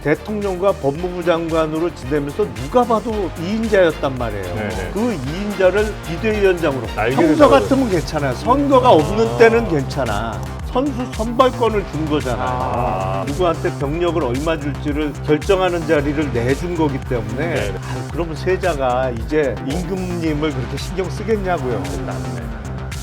대통령과 법무부 장관으로 지내면서 누가 봐도 2인자였단 말이에요. 네네. 그 2인자를 비대위원장으로. 날개를 평소 달아서. 같으면 괜찮아요. 선거가 없는 때는 괜찮아. 선수 선발권을 준 거잖아요. 누구한테 병력을 얼마 줄지를 결정하는 자리를 내준 거기 때문에 네네. 그러면 세자가 이제 임금님을 그렇게 신경 쓰겠냐고요.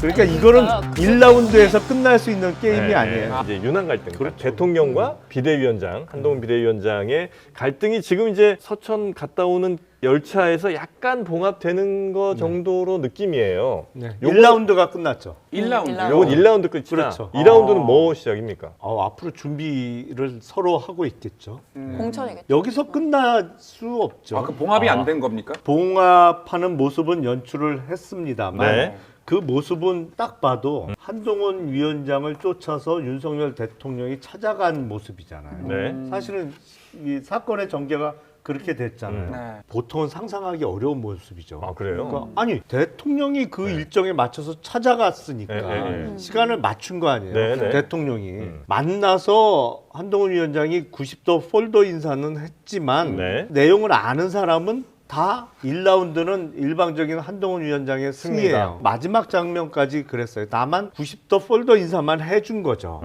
그러니까 이거는 1라운드에서 끝날 수 있는 게임이 네, 아니에요. 이제 윤한 갈등. 그렇죠. 대통령과 비대위원장, 한동훈 비대위원장의 갈등이 지금 이제 서천 갔다 오는 열차에서 약간 봉합되는 거 정도로 느낌이에요. 네. 요거- 1라운드가 끝났죠. 1라운드. 요건 1라운드 끝이다. 그렇죠. 2라운드는 뭐 시작입니까? 앞으로 준비를 서로 하고 있겠죠. 공천이겠죠. 여기서 끝날 수 없죠. 아, 그 봉합이 안 된 겁니까? 봉합하는 모습은 연출을 했습니다만 네. 그 모습은 딱 봐도 한동훈 위원장을 쫓아서 윤석열 대통령이 찾아간 모습이잖아요. 네. 사실은 이 사건의 전개가 그렇게 됐잖아요. 네. 보통은 상상하기 어려운 모습이죠. 아, 그래요? 그러니까 아니 대통령이 그 일정에 맞춰서 찾아갔으니까 네. 시간을 맞춘 거 아니에요. 네, 네. 대통령이 만나서 한동훈 위원장이 90도 폴더 인사는 했지만 네. 내용을 아는 사람은 다 1라운드는 일방적인 한동훈 위원장의 승리예요. 승리다. 마지막 장면까지 그랬어요. 다만 90도 폴더 인사만 해준 거죠.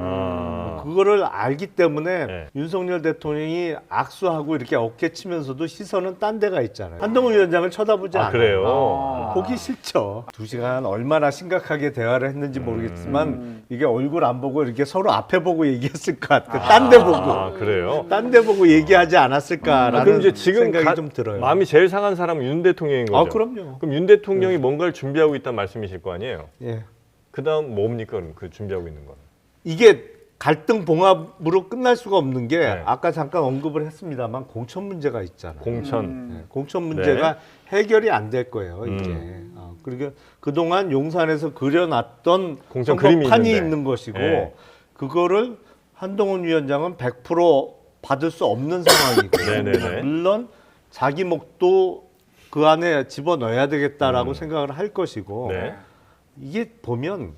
그거를 알기 때문에 네. 윤석열 대통령이 악수하고 이렇게 어깨 치면서도 시선은 딴 데가 있잖아요. 한동훈 위원장을 쳐다보지 않아요. 그래요? 보기 싫죠. 2시간 얼마나 심각하게 대화를 했는지 모르겠지만 이게 얼굴 안 보고 이렇게 서로 앞에 보고 얘기했을 것 같아요. 딴 데 보고. 아, 그래요? 딴 데 보고 얘기하지 않았을까라는 그럼 이제 지금 생각이 좀 들어요. 마음이 제일 상한 사람은 윤 대통령인 거죠? 그럼요. 그럼 윤 대통령이 뭔가를 준비하고 있다는 말씀이실 거 아니에요? 예. 그 다음 뭡니까? 그럼 그 준비하고 있는 건? 이게 갈등 봉합으로 끝날 수가 없는 게 네. 아까 잠깐 언급을 했습니다만 공천 문제가 있잖아요. 공천. 네, 공천 문제가 해결이 안 될 거예요, 이제. 그리고 그동안 용산에서 그려놨던 공천 그림이 선거판이 있는데. 있는 것이고 네. 그거를 한동훈 위원장은 100% 받을 수 없는 상황이고 네네네. 물론 자기 목도 그 안에 집어넣어야 되겠다라고 생각을 할 것이고 네. 이게 보면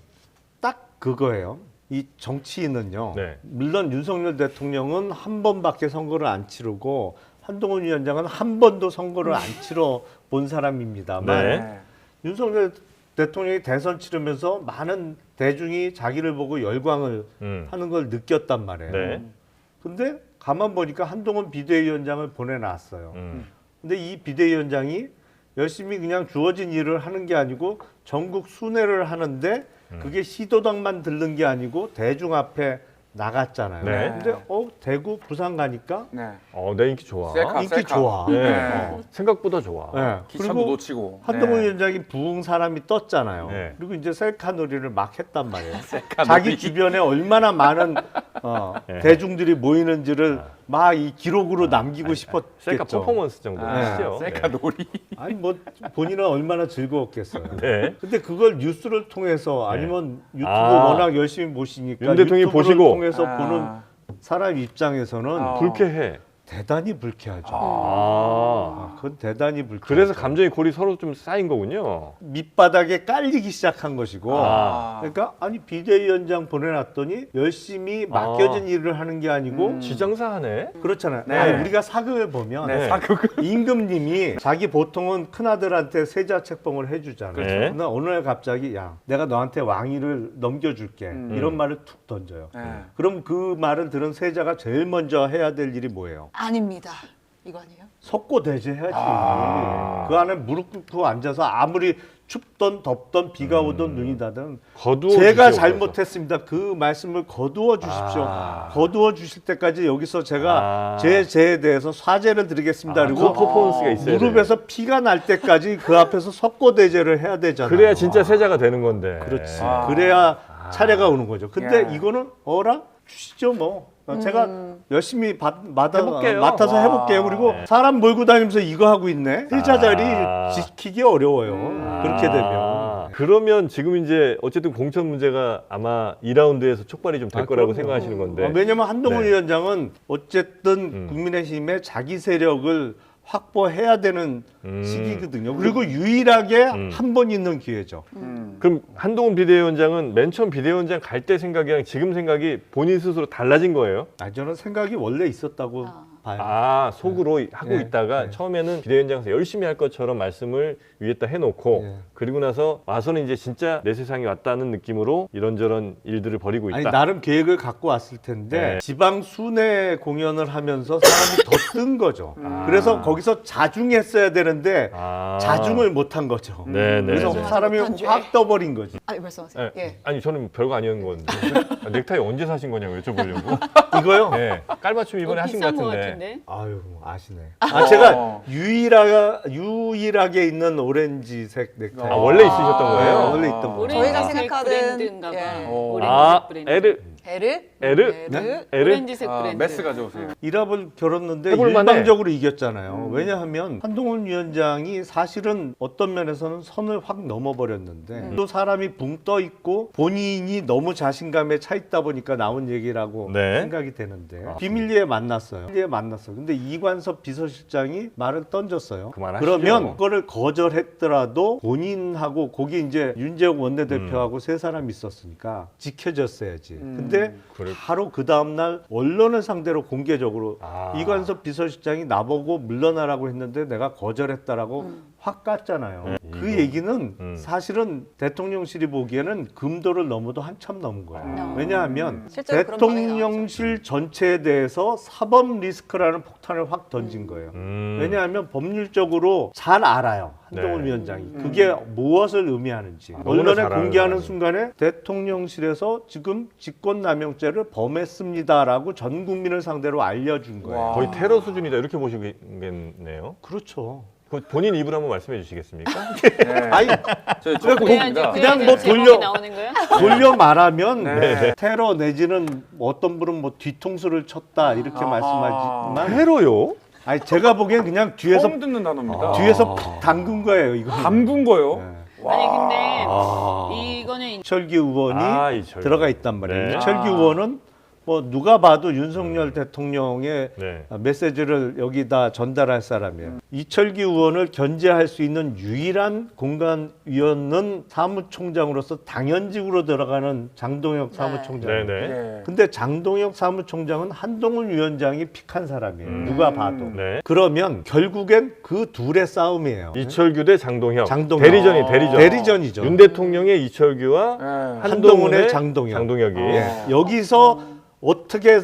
딱 그거예요. 이 정치인은요. 네. 물론 윤석열 대통령은 한 번밖에 선거를 안 치르고 한동훈 위원장은 한 번도 선거를 안 치러 본 사람입니다만 네. 윤석열 대통령이 대선 치르면서 많은 대중이 자기를 보고 열광을 하는 걸 느꼈단 말이에요. 네. 근데 가만 보니까 한동훈 비대위원장을 보내놨어요. 근데 이 비대위원장이 열심히 그냥 주어진 일을 하는 게 아니고 전국 순회를 하는데 그게 시도당만 들른 게 아니고 대중 앞에 나갔잖아요. 네. 근데 대구, 부산 가니까 네. 내 인기 좋아. 셀카, 인기 셀카. 좋아. 네. 생각보다 좋아. 네. 기차도 그리고 놓치고. 한동훈 네. 위원장이 부흥 사람이 떴잖아요. 네. 그리고 이제 셀카 놀이를 막 했단 말이에요. 셀카 자기 놀이. 주변에 얼마나 많은 네. 대중들이 모이는지를 막 이 기록으로 남기고 셀카 싶었겠죠. 퍼포먼스 정도 하시죠. 셀카 놀이. 아니 뭐 본인은 얼마나 즐거웠겠어요. 네. 근데 그걸 뉴스를 통해서 아니면 유튜브 아. 워낙 열심히 보시니까 윤 대통령이 유튜브를 보시고. 통해서 보는 사람 입장에서는 불쾌해. 대단히 불쾌하죠. 그건 대단히 불쾌하죠. 그래서 감정의 골이 서로 좀 쌓인 거군요. 밑바닥에 깔리기 시작한 것이고 아. 그러니까 아니 비대위원장 보내놨더니 열심히 맡겨진 일을 하는 게 아니고 지장사하네. 그렇잖아요. 네. 아니, 우리가 사극을 보면 네, 사극. 임금님이 자기 보통은 큰아들한테 세자 책봉을 해주잖아요. 그렇죠. 근데 어느 날 갑자기 야 내가 너한테 왕위를 넘겨줄게 이런 말을 툭 던져요. 네. 그럼 그 말을 들은 세자가 제일 먼저 해야 될 일이 뭐예요? 아닙니다. 이거 아니에요? 석고대죄해야지. 그 안에 무릎 꿇고 앉아서 아무리 춥던 덥던 비가 오던 눈이 닿든 거두어 제가 주시오, 잘못했습니다. 그 말씀을 거두어 주십시오. 거두어 주실 때까지 여기서 제가 아. 제 죄에 대해서 사죄를 드리겠습니다. 그 그리고 퍼포먼스가 있어야 무릎에서 피가 날 때까지 그 앞에서 석고대죄를 해야 되잖아요. 그래야 진짜 세자가 되는 건데. 그렇지. 그래야 차례가 오는 거죠. 근데 야. 이거는 주시죠 뭐. 제가 열심히 해볼게요. 맡아서 와. 해볼게요. 그리고 사람 몰고 다니면서 이거 하고 있네. 세자 자리 아. 지키기 어려워요. 그렇게 되면. 그러면 지금 이제 어쨌든 공천 문제가 아마 2라운드에서 촉발이 좀 될 거라고 그럼요. 생각하시는 건데. 왜냐면 한동훈 네. 위원장은 어쨌든 국민의힘의 자기 세력을 확보해야 되는 시기거든요. 그리고 유일하게 한 번 있는 기회죠. 그럼 한동훈 비대위원장은 맨 처음 비대위원장 갈 때 생각이랑 지금 생각이 본인 스스로 달라진 거예요? 저는 생각이 원래 있었다고 아 속으로 하고 네. 있다가 네. 처음에는 비대위원장에서 열심히 할 것처럼 말씀을 위에다 해놓고 네. 그리고 나서 와서는 이제 진짜 내 세상이 왔다는 느낌으로 이런저런 일들을 벌이고 있다. 아니 나름 계획을 갖고 왔을 텐데 네. 지방 순회 공연을 하면서 사람이 더 뜬 거죠. 그래서 거기서 자중했어야 되는데 아. 자중을 못한 거죠. 네, 네. 그래서 네. 사람이 못한 죄. 확 떠버린 거지. 아니 말씀하세요. 네. 예. 아니 저는 별거 아니었는 건데 넥타이 언제 사신 거냐고 여쭤보려고. 이거요? 네. 깔맞춤 이번에 하신 것 비싼 것 같은데. 같은데. 아유 아시네. 아 제가 유일하게 있는 오렌지색 넥타이. 아 원래 있으셨던 거예요? 원래 있던 거. 오렌지색 저희가 생각하는- 브랜드인가 봐. 예. 오렌지색 아 브랜드. 에르 에르? 네? 에르 오렌지색 아, 브랜드. 메스 가져오세요. 일합을 겨뤘는데 해볼만해. 일방적으로 이겼잖아요. 왜냐하면 한동훈 위원장이 사실은 어떤 면에서는 선을 확 넘어버렸는데 또 사람이 붕 떠 있고 본인이 너무 자신감에 차 있다 보니까 나온 얘기라고 네. 생각이 되는데 비밀리에 만났어요. 비밀리에 만났어. 근데 이관섭 비서실장이 말을 던졌어요. 그만하시죠. 그러면 그거를 거절했더라도 본인하고 거기 이제 윤재욱 원내대표하고 세 사람 있었으니까 지켜졌어야지. 근데 그래. 바로 그 다음날 언론을 상대로 공개적으로 아. 이관섭 비서실장이 나보고 물러나라고 했는데 내가 거절했다라고 확 깠잖아요. 그 이거. 얘기는 사실은 대통령실이 보기에는 금도를 넘어도 한참 넘은 거예요. 왜냐하면 실제로 그런 반응이 대통령실 전체에 대해서 사법 리스크라는 폭탄을 확 던진 거예요. 왜냐하면 법률적으로 잘 알아요. 한동훈 네. 위원장이. 그게 무엇을 의미하는지. 너무나 언론에 잘 아는 공개하는 사람이. 순간에 대통령실에서 지금 직권남용죄를 범했습니다라고 전 국민을 상대로 알려준 거예요. 와. 거의 테러 수준이다 이렇게 보시겠네요. 그렇죠. 그 본인 입으로 한번 말씀해 주시겠습니까? 네. 아니 저희 그냥 족보입니다. 그냥 뭐 제목이 돌려- 나오는 거야? 돌려 말하면 네. 테러 내지는 어떤 분은 뭐 뒤통수를 쳤다 이렇게 말씀하지만 테러요? 아니 제가 보기엔 그냥 뒤에서 처음 듣는 단어입니다. 뒤에서 푹 담근 거예요. 이거. 담근 거요? 네. 아니 근데 아. 이거는 이철기 의원이 아, 이철기. 들어가 있단 말이에요. 네. 이철기 아. 의원은 뭐 누가 봐도 윤석열 대통령의 네. 메시지를 여기다 전달할 사람이에요. 이철기 의원을 견제할 수 있는 유일한 공간위원은 사무총장으로서 당연직으로 들어가는 장동혁 사무총장이에요. 네네. 네. 근데 장동혁 사무총장은 한동훈 위원장이 픽한 사람이에요. 누가 봐도. 네. 그러면 결국엔 그 둘의 싸움이에요. 이철규 대 장동혁. 장동혁. 대리전이 대리전. 대리전이죠. 윤 대통령의 이철규와 네. 한동훈의 장동혁. 장동혁이. 예. 여기서 어떻게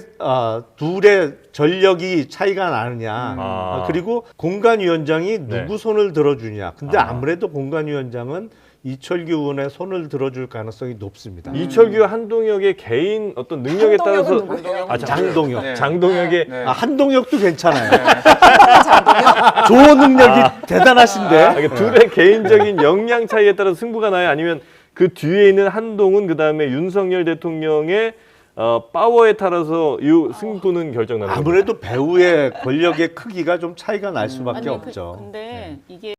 둘의 전력이 차이가 나느냐. 아. 그리고 공간위원장이 네. 누구 손을 들어주냐. 근데 아. 아무래도 공간위원장은 이철규 의원의 손을 들어줄 가능성이 높습니다. 이철규와 한동혁의 개인 어떤 능력에 한동혁은 따라서 누구예요? 아, 장동혁. 네. 장동혁의 네. 한동혁도 괜찮아요. 조어 능력이 대단하신데. 이게 둘의 개인적인 역량 차이에 따라서 승부가 나요? 아니면 그 뒤에 있는 한동훈 그다음에 윤석열 대통령의 파워에 따라서 이 승부는 결정나는 겁니다. 아무래도 배우의 권력의 크기가 좀 차이가 날 수밖에 아니 없죠. 근데 이게